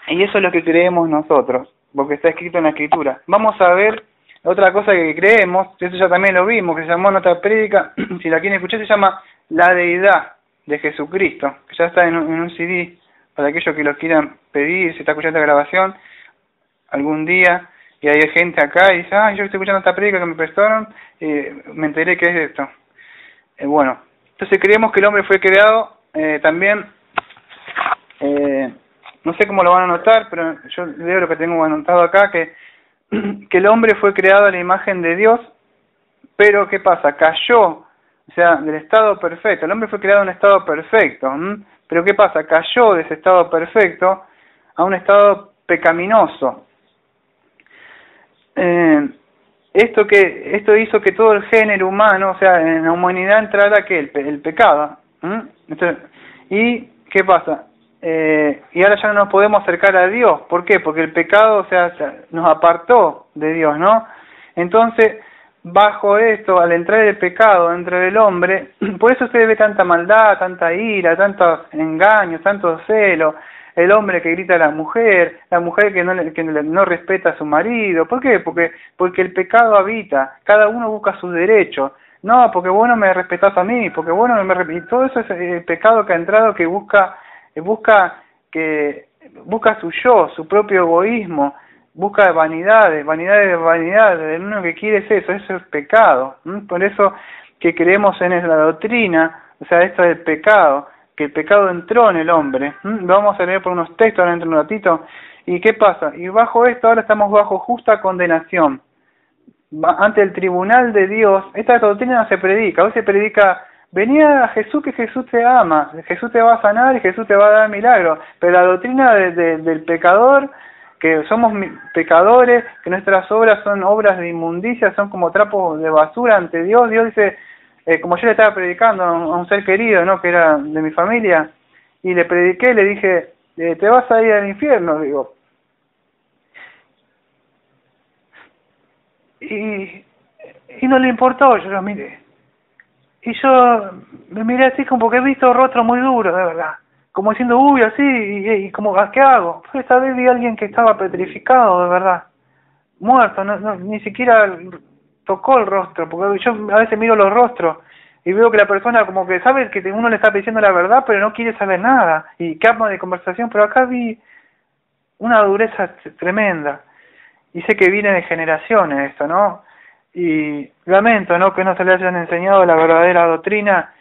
Y eso es lo que creemos nosotros, porque está escrito en la Escritura. Vamos a ver otra cosa que creemos, eso ya también lo vimos, que se llamó en otra prédica, si la quieren escuchar, se llama La Deidad de Jesucristo, que ya está en un CD, para aquellos que lo quieran pedir, si está escuchando la grabación algún día, y hay gente acá y dice, yo estoy escuchando esta prédica que me prestaron, me enteré que es esto. Bueno, entonces creemos que el hombre fue creado también, no sé cómo lo van a notar, pero yo leo lo que tengo anotado acá, que el hombre fue creado a la imagen de Dios, pero ¿qué pasa? Cayó, o sea, del estado perfecto. El hombre fue creado en un estado perfecto, pero ¿qué pasa? Cayó de ese estado perfecto a un estado pecaminoso. Esto hizo que todo el género humano, o sea, en la humanidad entrara el pecado. Entonces, ¿y qué pasa? Y ahora ya no nos podemos acercar a Dios. ¿Por qué? Porque el pecado, o sea, nos apartó de Dios, ¿no? Entonces, bajo esto, al entrar el pecado dentro del hombre, por eso se ve tanta maldad, tanta ira, tantos engaños, tanto celo, el hombre que grita a la mujer que no respeta a su marido. ¿Por qué? Porque el pecado habita, cada uno busca sus derechos. No, porque vos no me respetás a mí, porque vos no me respetás. Y todo eso es el pecado que ha entrado, que busca su yo, su propio egoísmo, busca vanidades, el único que quiere es eso es pecado. Por eso que creemos en la doctrina, o sea, esto del pecado, que el pecado entró en el hombre. Lo vamos a leer por unos textos ahora dentro de un ratito. ¿Y qué pasa? Y bajo esto ahora estamos bajo justa condenación. Ante el tribunal de Dios, esta doctrina no se predica. Hoy se predica, venía a Jesús, que Jesús te ama, Jesús te va a sanar y Jesús te va a dar milagros. Pero la doctrina del pecador, que somos pecadores, que nuestras obras son obras de inmundicia, son como trapos de basura ante Dios. Dios dice, como yo le estaba predicando a un ser querido, ¿no?, que era de mi familia, y le prediqué, le dije, te vas a ir al infierno, digo. Y no le importó, yo lo miré. Y yo me miré así como que he visto rostro muy duro, de verdad. Como diciendo, uy, así, y como, ¿qué hago? Pues esta vez vi a alguien que estaba petrificado, de verdad. Muerto, ni siquiera tocó el rostro, porque yo a veces miro los rostros y veo que la persona como que sabe que uno le está diciendo la verdad, pero no quiere saber nada. Y cambia de conversación, pero acá vi una dureza tremenda. Y sé que viene de generaciones esto, ¿no? Y lamento, ¿no?, que no se le hayan enseñado la verdadera doctrina,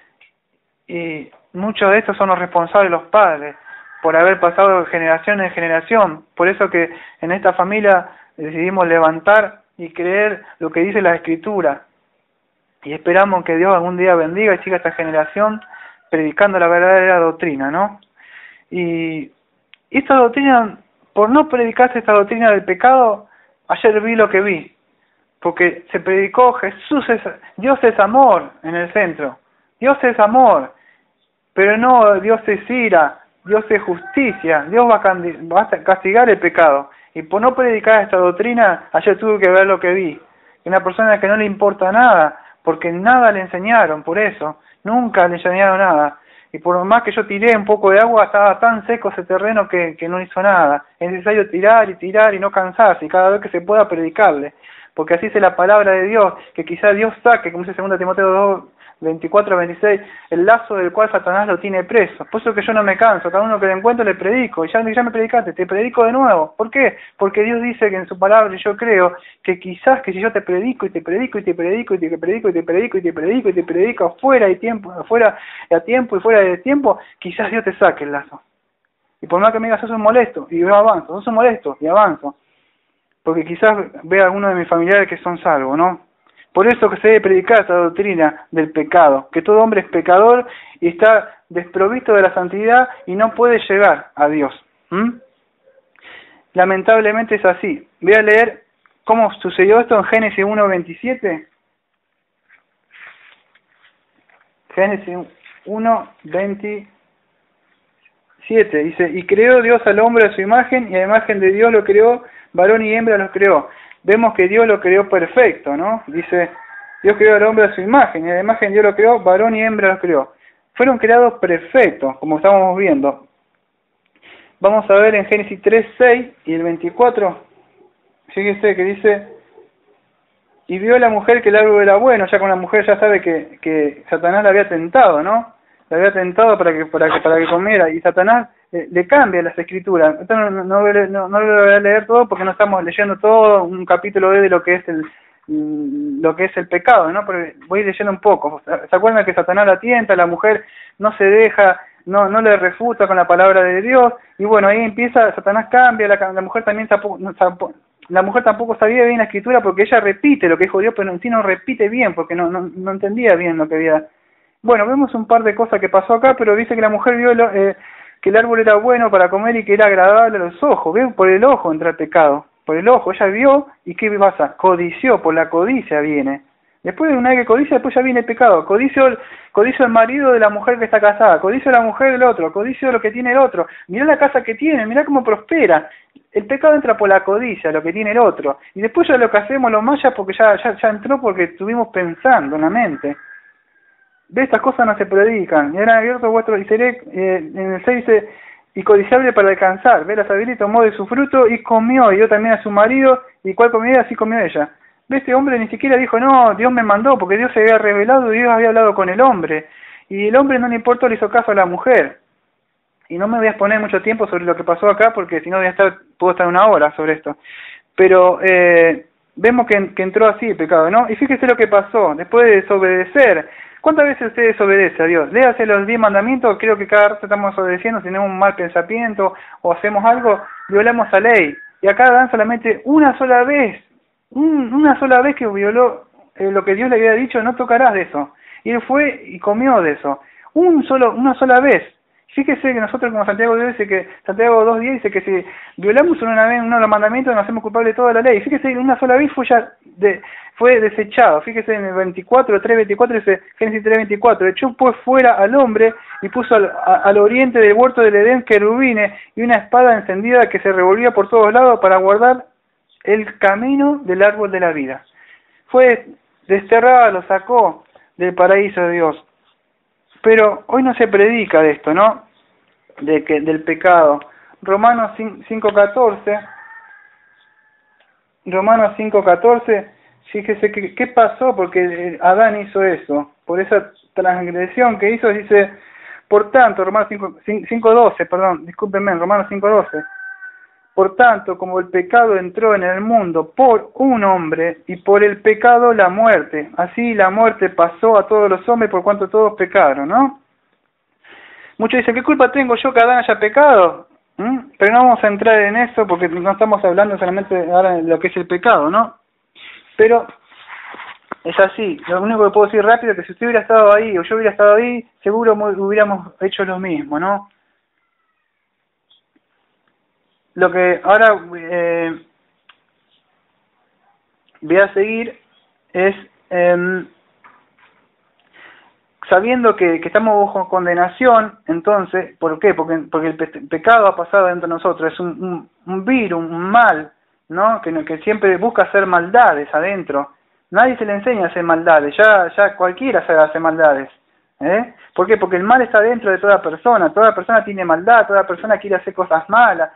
y muchos de estos son los responsables los padres, por haber pasado de generación en generación. Por eso que en esta familia decidimos levantar y creer lo que dice la Escritura. Y esperamos que Dios algún día bendiga y siga esta generación predicando la verdadera doctrina, ¿no? Y esta doctrina, por no predicarse esta doctrina del pecado, ayer vi lo que vi. Porque se predicó Dios es amor en el centro. Dios es amor. Pero no, Dios es ira, Dios es justicia, Dios va a castigar el pecado. Y por no predicar esta doctrina, ayer tuve que ver lo que vi. Una persona que no le importa nada, porque nada le enseñaron, por eso, nunca le enseñaron nada. Y por más que yo tiré un poco de agua, estaba tan seco ese terreno que no hizo nada. Es necesario tirar y no cansarse, y cada vez que se pueda predicarle. Porque así dice la palabra de Dios, que quizá Dios saque, como dice 2 Timoteo 2, 24, 26, el lazo del cual Satanás lo tiene preso. Por eso que yo no me canso, cada uno que le encuentro le predico, y ya me predicaste, te predico de nuevo. ¿Por qué? Porque Dios dice que en su palabra, y yo creo, que quizás que si yo te predico, y te predico, y te predico, y te predico, y te predico, y te predico, y te predico, afuera y tiempo, afuera a tiempo y fuera de tiempo, quizás Dios te saque el lazo. Y por más que me digas, sos un molesto, y yo avanzo, sos un molesto, y avanzo. Porque quizás vea a alguno de mis familiares que son salvos, ¿no? Por eso que se debe predicar esta doctrina del pecado, que todo hombre es pecador y está desprovisto de la santidad y no puede llegar a Dios. Lamentablemente es así. Voy a leer cómo sucedió esto en Génesis 1:27. Génesis 1:27 dice, y creó Dios al hombre a su imagen, y a la imagen de Dios lo creó, varón y hembra los creó. Vemos que Dios lo creó perfecto, ¿no? Dice, Dios creó al hombre a su imagen, y a la imagen de Dios lo creó, varón y hembra los creó. Fueron creados perfectos, como estamos viendo. Vamos a ver en Génesis 3:6 y el 24. Fíjese que dice, y vio la mujer que el árbol era bueno. Ya con la mujer ya sabe que Satanás la había tentado, ¿no? La había tentado para que comiera, y Satanás le cambia las escrituras. Entonces no lo voy a leer todo porque no estamos leyendo todo un capítulo de lo que es el pecado, ¿no? Pero voy leyendo un poco. ¿Se acuerdan que Satanás la tienta, la mujer no se deja, no le refuta con la palabra de Dios? Y bueno, ahí empieza, Satanás cambia, la mujer también la mujer tampoco sabía bien la escritura porque ella repite lo que dijo Dios, pero en sí no repite bien porque no entendía bien lo que había. Bueno, vemos un par de cosas que pasó acá, pero dice que la mujer vio que el árbol era bueno para comer y que era agradable a los ojos. ¿Ven? Por el ojo entra el pecado. Por el ojo. Ella vio y ¿qué pasa? Codició. Por la codicia viene. Después de una vez que codicia, después ya viene el pecado. Codicio el marido de la mujer que está casada. Codicio la mujer del otro. Codicio lo que tiene el otro. Mirá la casa que tiene. Mirá cómo prospera. El pecado entra por la codicia, lo que tiene el otro. Y después ya lo que hacemos los mayas porque ya entró porque estuvimos pensando en la mente. De estas cosas no se predican. Y eran abiertos vuestros, y seré, en el 6 dice, y codiciable para alcanzar. Ve la sabiduría y tomó de su fruto y comió, y dio también a su marido, y cuál comió, así comió ella. Ve, este hombre ni siquiera dijo, no, Dios me mandó, porque Dios se había revelado y Dios había hablado con el hombre. Y el hombre no le importó, le hizo caso a la mujer. Y no me voy a exponer mucho tiempo sobre lo que pasó acá, porque si no puedo estar una hora sobre esto. Pero vemos que entró así el pecado, ¿no? Y fíjese lo que pasó, después de desobedecer. ¿Cuántas veces usted desobedece a Dios? Léase los 10 mandamientos, creo que cada rato estamos obedeciendo, si tenemos un mal pensamiento o hacemos algo, violamos la ley. Y acá Dan solamente una sola vez que violó lo que Dios le había dicho, no tocarás de eso. Y él fue y comió de eso. Una sola vez. Fíjese que nosotros como Santiago 2.10 dice que si violamos una vez uno de los mandamientos nos hacemos culpables de toda la ley. Fíjese que una sola vez fue desechado. Fíjese en el 3.24 dice, Génesis 3.24, echó pues fuera al hombre y puso al oriente del huerto del Edén querubines y una espada encendida que se revolvía por todos lados para guardar el camino del árbol de la vida. Fue desterrado, lo sacó del paraíso de Dios. Pero hoy no se predica de esto, ¿no? Del pecado. Romanos 5.14, fíjese qué pasó porque Adán hizo eso. Por esa transgresión que hizo, dice, por tanto, Romanos 5.12, perdón, discúlpenme, Romanos 5.12. Por tanto, como el pecado entró en el mundo por un hombre, y por el pecado la muerte, así la muerte pasó a todos los hombres por cuanto todos pecaron, ¿no? Muchos dicen, ¿qué culpa tengo yo que Adán haya pecado? Pero no vamos a entrar en eso porque no estamos hablando solamente ahora de lo que es el pecado, ¿no? Pero es así, lo único que puedo decir rápido es que si usted hubiera estado ahí o yo hubiera estado ahí, seguro hubiéramos hecho lo mismo, ¿no? Lo que ahora voy a seguir es, sabiendo que estamos bajo condenación, entonces, ¿por qué? Porque el pecado ha pasado dentro de nosotros, es un virus, un mal, ¿no? Que siempre busca hacer maldades adentro. Nadie se le enseña a hacer maldades, ya cualquiera sabe hacer maldades. ¿Por qué? Porque el mal está dentro de toda persona tiene maldad, toda persona quiere hacer cosas malas.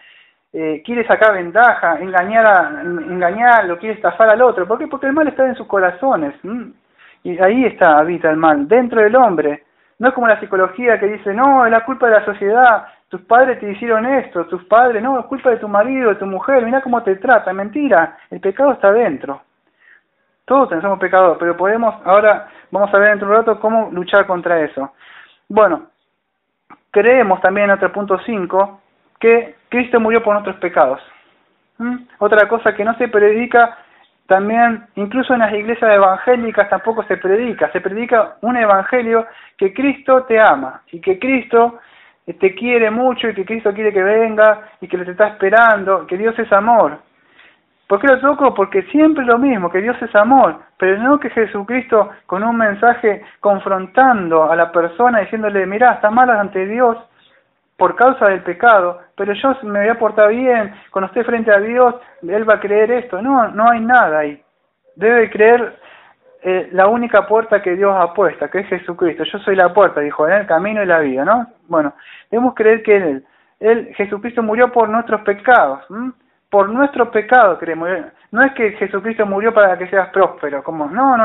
Quiere sacar ventaja, engañarlo, quiere estafar al otro. ¿Por qué? Porque el mal está en sus corazones. Y ahí habita el mal, dentro del hombre. No es como la psicología que dice, no, es la culpa de la sociedad, tus padres te hicieron esto, tus padres, no, es culpa de tu marido, de tu mujer, mira cómo te trata. Mentira, el pecado está dentro. Todos somos pecadores, pero ahora vamos a ver dentro de un rato cómo luchar contra eso. Bueno, creemos también en otro punto 5, que Cristo murió por nuestros pecados. Otra cosa que no se predica también, incluso en las iglesias evangélicas tampoco se predica un evangelio que Cristo te ama y que Cristo te quiere mucho y que Cristo quiere que venga y que te está esperando, que Dios es amor. ¿Por qué lo toco? Porque siempre lo mismo, que Dios es amor, pero no que Jesucristo con un mensaje confrontando a la persona diciéndole, mirá, estás mal ante Dios por causa del pecado, pero yo me voy a portar bien, cuando esté frente a Dios, Él va a creer esto. No hay nada ahí. Debe creer la única puerta que Dios ha puesto, que es Jesucristo. Yo soy la puerta, dijo, en el camino y la vida, ¿no? Bueno, debemos creer que Jesucristo murió por nuestros pecados, por nuestros pecados creemos. No es que Jesucristo murió para que seas próspero,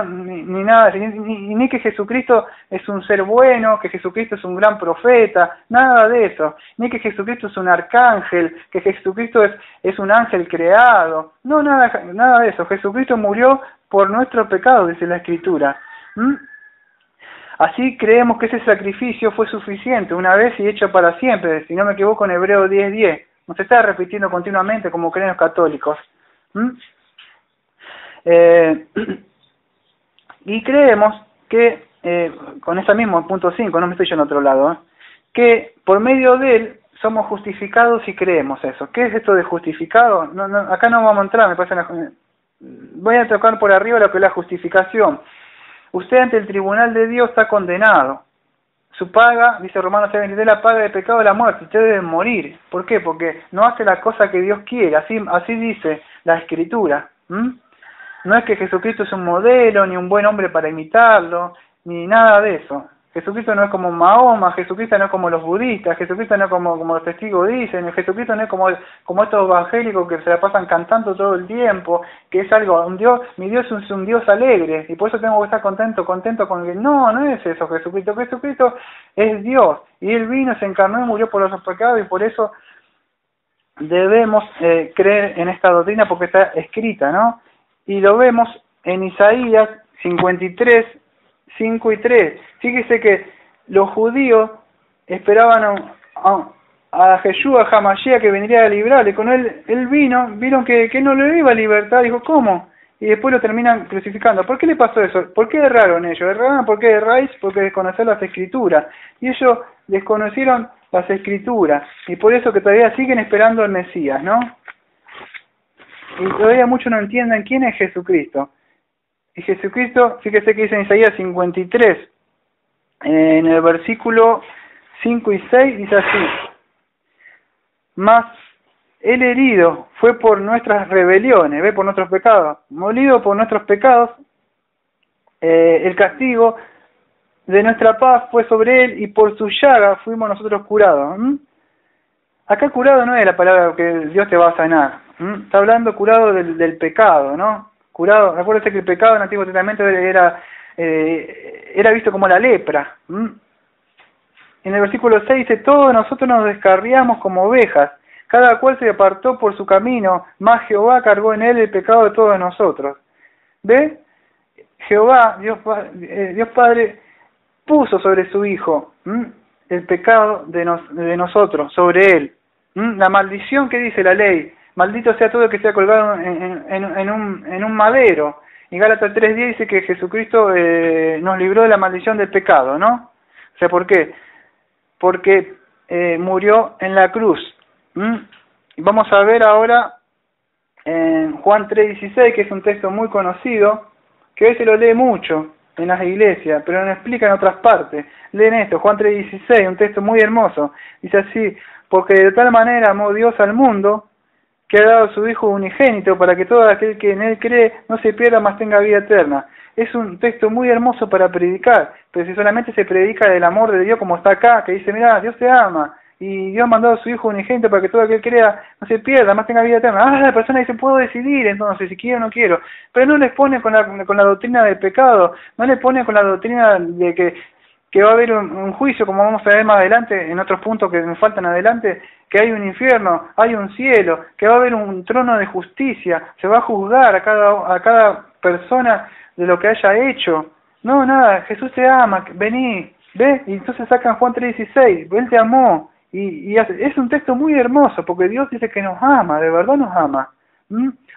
ni nada, ni que Jesucristo es un ser bueno, que Jesucristo es un gran profeta, nada de eso, ni que Jesucristo es un arcángel, que Jesucristo es un ángel creado, no, nada de eso. Jesucristo murió por nuestros pecados, dice la Escritura. Así creemos que ese sacrificio fue suficiente, una vez y hecho para siempre, si no me equivoco en Hebreos 10:10. No se está repitiendo continuamente como creen los católicos. Y creemos que, con este mismo punto 5, no me estoy yendo a otro lado, que por medio de él somos justificados y creemos eso. ¿Qué es esto de justificado? Acá no vamos a entrar, me parece. Voy a tocar por arriba lo que es la justificación. Usted ante el tribunal de Dios está condenado. Su paga, dice Romanos 6:23, la paga del pecado es la muerte. Usted debe morir. ¿Por qué? Porque no hace la cosa que Dios quiere. Así dice la Escritura. No es que Jesucristo es un modelo, ni un buen hombre para imitarlo, ni nada de eso. Jesucristo no es como Mahoma, Jesucristo no es como los budistas, Jesucristo no es como los testigos dicen, Jesucristo no es como estos evangélicos que se la pasan cantando todo el tiempo, que es algo, mi Dios es un Dios alegre, y por eso tengo que estar contento con él. No es eso Jesucristo. Jesucristo es Dios, y Él vino, se encarnó y murió por los pecados, y por eso debemos creer en esta doctrina, porque está escrita, ¿no? Y lo vemos en Isaías 53, 5 y 3. Fíjese que los judíos esperaban a Yeshua HaMashiach que vendría a librarle. Con él vieron que no lo iba a libertar, dijo, ¿cómo? Y después lo terminan crucificando. ¿Por qué le pasó eso? ¿Por qué erraron ellos? Erraron porque erráis, porque desconocer las Escrituras. Y ellos desconocieron las Escrituras. Y por eso que todavía siguen esperando al Mesías, ¿no? Y todavía muchos no entienden quién es Jesucristo. Y Jesucristo, fíjese que dice en Isaías 53, en el versículo 5 y 6, dice así: mas el herido fue por nuestras rebeliones, por nuestros pecados, molido por nuestros pecados, el castigo de nuestra paz fue sobre él, y por su llaga fuimos nosotros curados. Acá curado no es la palabra que Dios te va a sanar. Está hablando curado del pecado, ¿no? Curado, recuérdese que el pecado en el Antiguo Testamento era visto como la lepra. En el versículo 6 dice: todos nosotros nos descarriamos como ovejas, cada cual se apartó por su camino, mas Jehová cargó en él el pecado de todos nosotros. ¿Ve? Jehová, Dios Padre, puso sobre su Hijo el pecado de nosotros, sobre él. La maldición que dice la ley: maldito sea todo el que sea colgado en un madero. Y Gálatas 3:10 dice que Jesucristo nos libró de la maldición del pecado, ¿no? O sea, ¿por qué? Porque murió en la cruz. Vamos a ver ahora en Juan 3:16, que es un texto muy conocido, que hoy se lo lee mucho en las iglesias, pero no explica en otras partes. Leen esto, Juan 3:16, un texto muy hermoso. Dice así: porque de tal manera amó Dios al mundo, que ha dado a su Hijo unigénito, para que todo aquel que en él cree no se pierda, mas tenga vida eterna. Es un texto muy hermoso para predicar, pero si solamente se predica del amor de Dios, como está acá, que dice: mirá, Dios te ama, y Dios mandó a su Hijo unigénito para que todo aquel que crea no se pierda, más tenga vida eterna. La persona dice: puedo decidir entonces si quiero o no quiero, pero no les pone con la doctrina del pecado, no les pone con la doctrina de que va a haber un juicio, como vamos a ver más adelante, en otros puntos que me faltan adelante, que hay un infierno, hay un cielo, que va a haber un trono de justicia, se va a juzgar a cada persona de lo que haya hecho. No, nada, Jesús te ama, vení, ve, y entonces sacan Juan 3:16, Él te amó, y es un texto muy hermoso, porque Dios dice que nos ama, de verdad nos ama.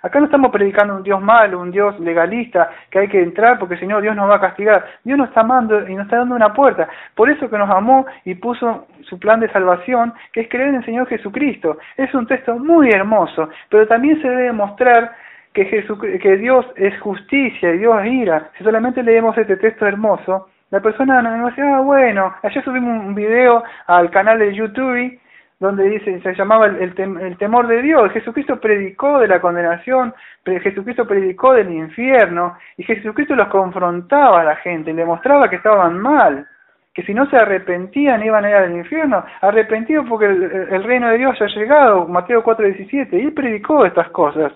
Acá no estamos predicando un Dios malo, un Dios legalista, que hay que entrar porque si no Dios nos va a castigar. Dios nos está amando y nos está dando una puerta. Por eso que nos amó y puso su plan de salvación, que es creer en el Señor Jesucristo. Es un texto muy hermoso, pero también se debe mostrar que Dios es justicia y Dios es ira. Si solamente leemos este texto hermoso, la persona nos dice: bueno, ayer subimos un video al canal de YouTube donde se llamaba el temor de Dios. Jesucristo predicó de la condenación, Jesucristo predicó del infierno, y Jesucristo los confrontaba a la gente, le mostraba que estaban mal, que si no se arrepentían iban a ir al infierno, arrepentidos porque el reino de Dios ya ha llegado, Mateo 4:17, y él predicó estas cosas.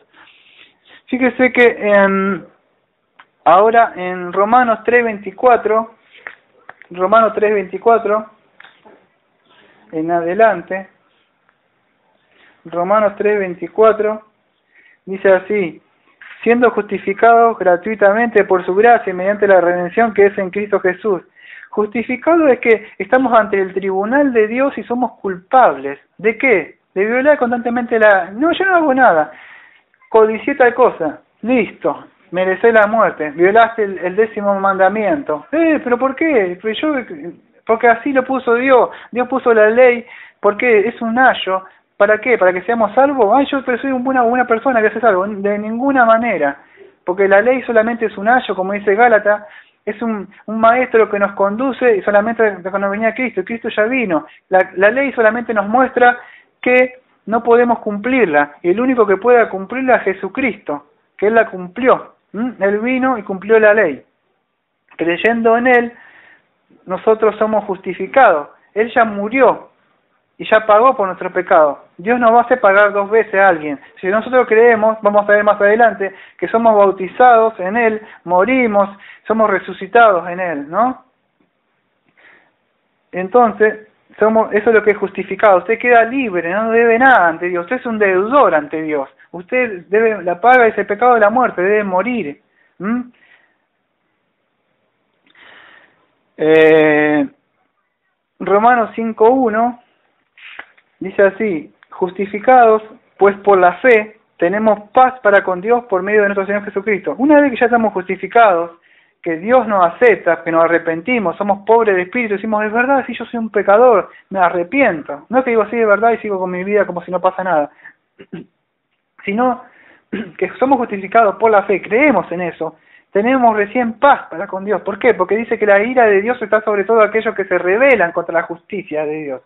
Fíjese que ahora en Romanos 3:24, en adelante, Romanos 3:24, dice así: siendo justificados gratuitamente por su gracia mediante la redención que es en Cristo Jesús. Justificado es que estamos ante el tribunal de Dios y somos culpables. ¿De qué? De violar constantemente No, yo no hago nada. Codicié tal cosa. Listo. Merecé la muerte. Violaste el 10º mandamiento. ¿Pero por qué? Porque así lo puso Dios. Dios puso la ley porque es un ayo. ¿Para qué? ¿Para que seamos salvos? Yo soy una buena persona que hace salvo. De ninguna manera. Porque la ley solamente es un ayo, como dice Gálatas. Es un maestro que nos conduce, y solamente cuando venía Cristo. Cristo ya vino. La ley solamente nos muestra que no podemos cumplirla. Y el único que pueda cumplirla es Jesucristo, que Él la cumplió. Él vino y cumplió la ley. Creyendo en Él, nosotros somos justificados. Él ya murió y ya pagó por nuestro pecado. Dios no va a hacer pagar 2 veces a alguien. Si nosotros creemos, vamos a ver más adelante, que somos bautizados en Él, morimos, somos resucitados en Él, ¿no? Entonces, eso es lo que es justificado. Usted queda libre, no debe nada ante Dios. Usted es un deudor ante Dios. Usted debe la paga de ese pecado de la muerte, debe morir. Romanos 5:1 dice así: justificados pues por la fe tenemos paz para con Dios por medio de nuestro Señor Jesucristo. Una vez que ya estamos justificados, que Dios nos acepta, que nos arrepentimos, somos pobres de espíritu, decimos, es verdad, si yo soy un pecador, me arrepiento. No es que digo, sí, es verdad, y sigo con mi vida como si no pasa nada. Sino que somos justificados por la fe, creemos en eso, tenemos recién paz para con Dios. ¿Por qué? Porque dice que la ira de Dios está sobre todo aquellos que se rebelan contra la justicia de Dios.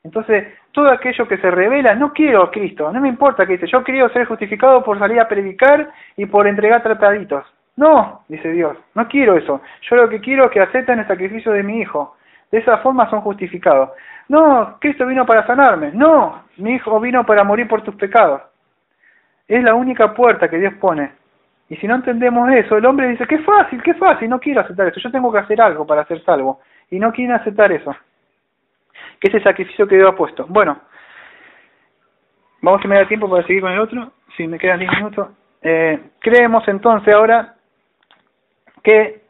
Entonces, todo aquello que se revela, no quiero a Cristo, no me importa que dice, yo quiero ser justificado por salir a predicar y por entregar trataditos. No, dice Dios, no quiero eso. Yo lo que quiero es que acepten el sacrificio de mi Hijo. De esa forma son justificados. No, Cristo vino para sanarme. No, mi Hijo vino para morir por tus pecados. Es la única puerta que Dios pone. Y si no entendemos eso, el hombre dice, qué fácil, no quiero aceptar eso. Yo tengo que hacer algo para ser salvo. Y no quieren aceptar eso. Que es el sacrificio que Dios ha puesto. Bueno, vamos a me da tiempo para seguir con el otro. Si me quedan 10 minutos. Creemos entonces ahora que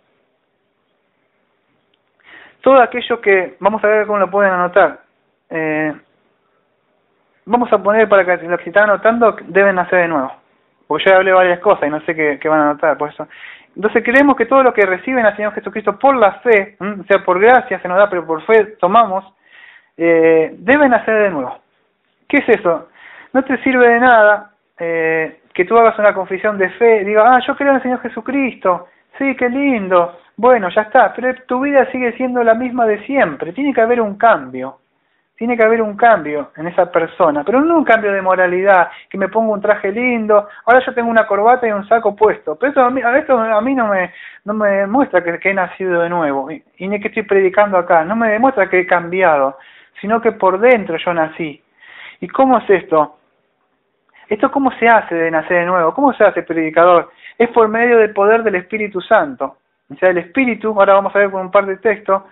todo aquello que, vamos a ver cómo lo pueden anotar, vamos a poner para que los que están anotando deben nacer de nuevo, porque yo hablé varias cosas y no sé qué van a anotar por eso. Entonces creemos que todo lo que reciben al Señor Jesucristo por la fe, o sea, por gracia se nos da, pero por fe tomamos, deben nacer de nuevo. ¿Qué es eso? No te sirve de nada que tú hagas una confesión de fe y digas, yo creo en el Señor Jesucristo, sí, qué lindo, bueno, ya está, pero tu vida sigue siendo la misma de siempre. Tiene que haber un cambio. Tiene que haber un cambio en esa persona, pero no un cambio de moralidad, que me pongo un traje lindo, ahora yo tengo una corbata y un saco puesto. Pero eso a mí no me demuestra que he nacido de nuevo, y ni que estoy predicando acá, no me demuestra que he cambiado, sino que por dentro yo nací. ¿Y cómo es esto? ¿Esto cómo se hace de nacer de nuevo? ¿Cómo se hace, predicador? Es por medio del poder del Espíritu Santo. O sea, el Espíritu, ahora vamos a ver con un par de textos,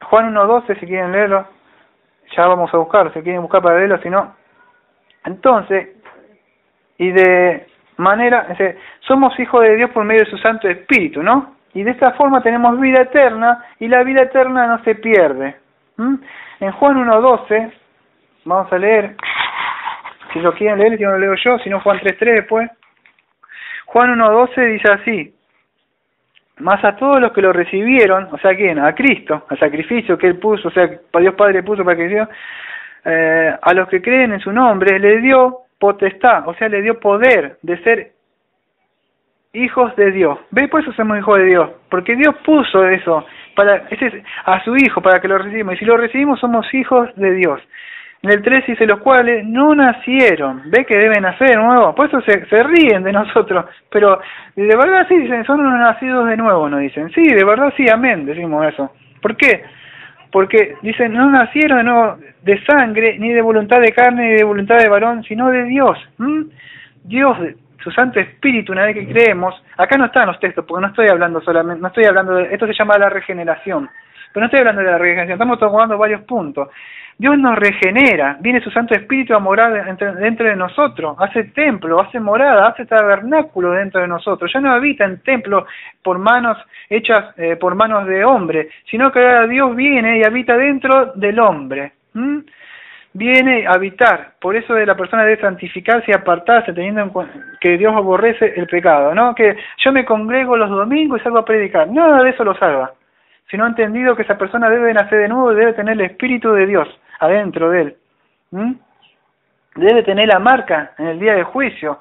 Juan 1:12, si quieren leerlo, ya vamos a buscarlo, si quieren buscar para leerlo, si no. Entonces, y de manera, somos hijos de Dios por medio de su Santo Espíritu, ¿no? Y de esta forma tenemos vida eterna, y la vida eterna no se pierde. En Juan 1:12, vamos a leer, si lo quieren leer, si no lo leo yo, si no Juan 3:3 después. Juan 1:12 dice así: más a todos los que lo recibieron, o sea, ¿quién? A Cristo, al sacrificio que Él puso, o sea, Dios Padre puso para que Dios, a los que creen en su nombre, le dio potestad, o sea, le dio poder de ser hijos de Dios. ¿Ve? Por eso somos hijos de Dios, porque Dios puso eso, a su Hijo, para que lo recibamos, y si lo recibimos somos hijos de Dios. En el 3 dice, los cuales no nacieron. ¿Ve que deben nacer de nuevo? Por eso se ríen de nosotros. Pero de verdad sí, dicen, son unos nacidos de nuevo, nos dicen. Sí, de verdad sí, amén, decimos eso. ¿Por qué? Porque dicen, no nacieron de nuevo de sangre, ni de voluntad de carne, ni de voluntad de varón, sino de Dios. Dios, su Santo Espíritu, una vez que creemos, acá no están los textos, porque no estoy hablando solamente, no estoy hablando de, esto se llama la regeneración. Pero no estoy hablando de la regeneración, estamos tomando varios puntos. Dios nos regenera, viene su Santo Espíritu a morar dentro de nosotros, hace templo, hace morada, hace tabernáculo dentro de nosotros. Ya no habita en templo por manos hechas por manos de hombre, sino que ahora Dios viene y habita dentro del hombre. Viene a habitar, por eso de la persona debe santificarse y apartarse, teniendo en cuenta que Dios aborrece el pecado, ¿no? Que yo me congrego los domingos y salgo a predicar, nada de eso lo salva. Sino entendido que esa persona debe nacer de nuevo y debe tener el Espíritu de Dios adentro de él. Debe tener la marca en el día del juicio.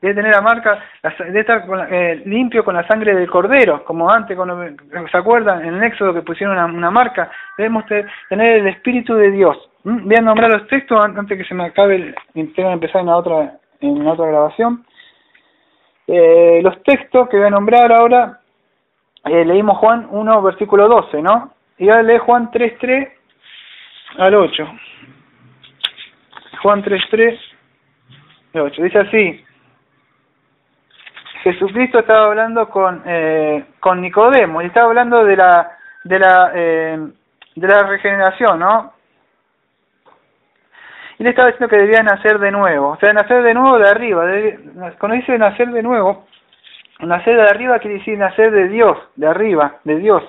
Debe tener la marca, debe estar limpio con la sangre del Cordero, como antes, cuando ¿se acuerdan? En el Éxodo que pusieron una marca. Debemos tener el Espíritu de Dios. Voy a nombrar los textos antes que se me acabe y tenga que empezar en otra grabación. Los textos que voy a nombrar ahora, leímos Juan 1, versículo 12, ¿no? Y ahora lee Juan 3:3 al 8. Juan 3:3 al 8. Dice así: Jesucristo estaba hablando con Nicodemo, y estaba hablando de la regeneración, ¿no? Y le estaba diciendo que debía nacer de nuevo, o sea, nacer de nuevo de arriba. Cuando dice nacer de nuevo, Nacer de arriba quiere decir nacer de Dios, de arriba, de Dios.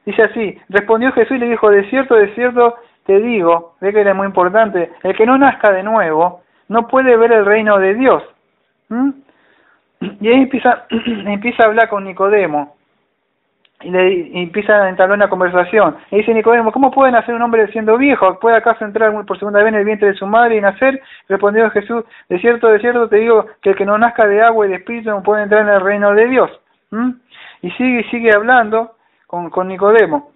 Dice así, respondió Jesús y le dijo, de cierto te digo, ve que era muy importante, el que no nazca de nuevo no puede ver el reino de Dios. Y ahí empieza a hablar con Nicodemo. Y empieza a entablar una conversación. Y dice Nicodemo, ¿cómo puede nacer un hombre siendo viejo? ¿Puede acaso entrar por segunda vez en el vientre de su madre y nacer? Respondió Jesús, de cierto te digo que el que no nazca de agua y de espíritu no puede entrar en el reino de Dios. Y sigue hablando con Nicodemo.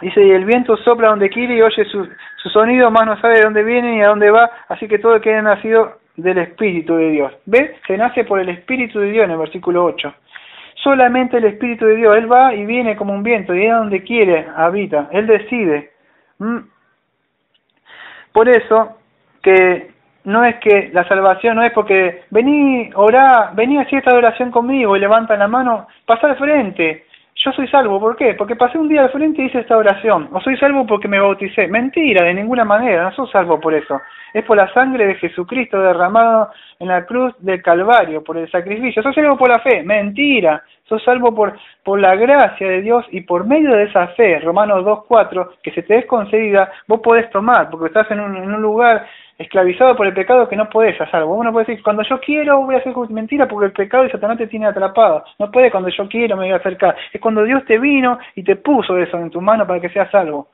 Dice, y el viento sopla donde quiere y oye su sonido, más no sabe de dónde viene ni a dónde va, así que todo el que ha nacido del Espíritu de Dios. ¿Ves? Se nace por el Espíritu de Dios en el versículo 8. Solamente el Espíritu de Dios, Él va y viene como un viento, y es donde quiere, habita, Él decide. Por eso, que no es que la salvación no es porque vení, orá, vení a hacer esta oración conmigo y levantan la mano, pasá al frente. Yo soy salvo, ¿por qué? Porque pasé un día al frente y hice esta oración. O soy salvo porque me bauticé. Mentira, de ninguna manera, no soy salvo por eso. Es por la sangre de Jesucristo derramado en la cruz del Calvario, por el sacrificio. Soy salvo por la fe. Mentira. Sos salvo por la gracia de Dios y por medio de esa fe, Romanos 2:4, que se te es concedida, vos podés tomar, porque estás en un lugar esclavizado por el pecado que no podés ser salvo. Uno puede decir, cuando yo quiero voy a hacer mentira porque el pecado y Satanás te tiene atrapado. No puede cuando yo quiero me voy a acercar. Es cuando Dios te vino y te puso eso en tu mano para que seas salvo.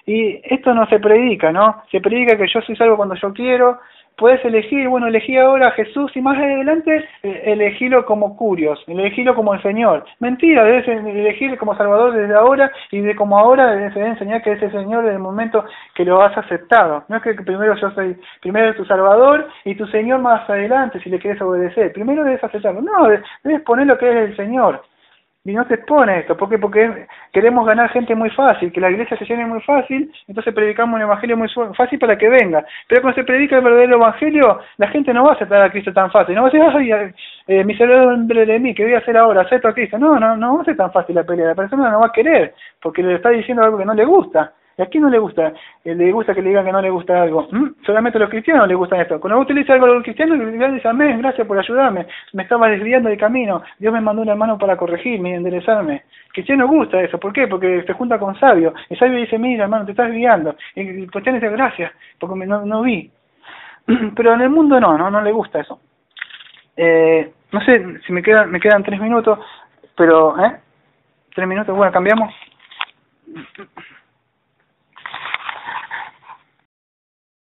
Y esto no se predica, ¿no? Se predica que yo soy salvo cuando yo quiero. Puedes elegir, bueno, elegí ahora a Jesús y más adelante elegílo como curios, elegílo como el Señor. Mentira, debes elegir como Salvador desde ahora y de como ahora debes enseñar que es el Señor en el momento que lo has aceptado. No es que primero primero tu Salvador y tu Señor más adelante si le quieres obedecer. Primero debes aceptarlo. No, debes poner lo que es el Señor. Y no se expone esto, ¿por qué? Porque queremos ganar gente muy fácil, que la iglesia se llene muy fácil, entonces predicamos un evangelio muy fácil para que venga. Pero cuando se predica el verdadero evangelio, la gente no va a aceptar a Cristo tan fácil. No va a decir, ay, miserable de mí, ¿qué voy a hacer ahora? Acepto a Cristo. No va a ser tan fácil la pelea. La persona no va a querer, porque le está diciendo algo que no le gusta. ¿Y a quién no le gusta? Le gusta que le digan que no le gusta algo. Solamente a los cristianos les gusta esto. Cuando usted le dice algo a los cristianos, le dice, amén, gracias por ayudarme. Me estaba desviando del camino. Dios me mandó un hermano para corregirme y enderezarme. Cristiano gusta eso. ¿Por qué? Porque se junta con sabio. El sabio dice, mira hermano, te estás desviando. Y el cristiano dice, gracias, porque no vi. Pero en el mundo no le gusta eso. No sé si me quedan 3 minutos, pero 3 minutos, bueno, cambiamos.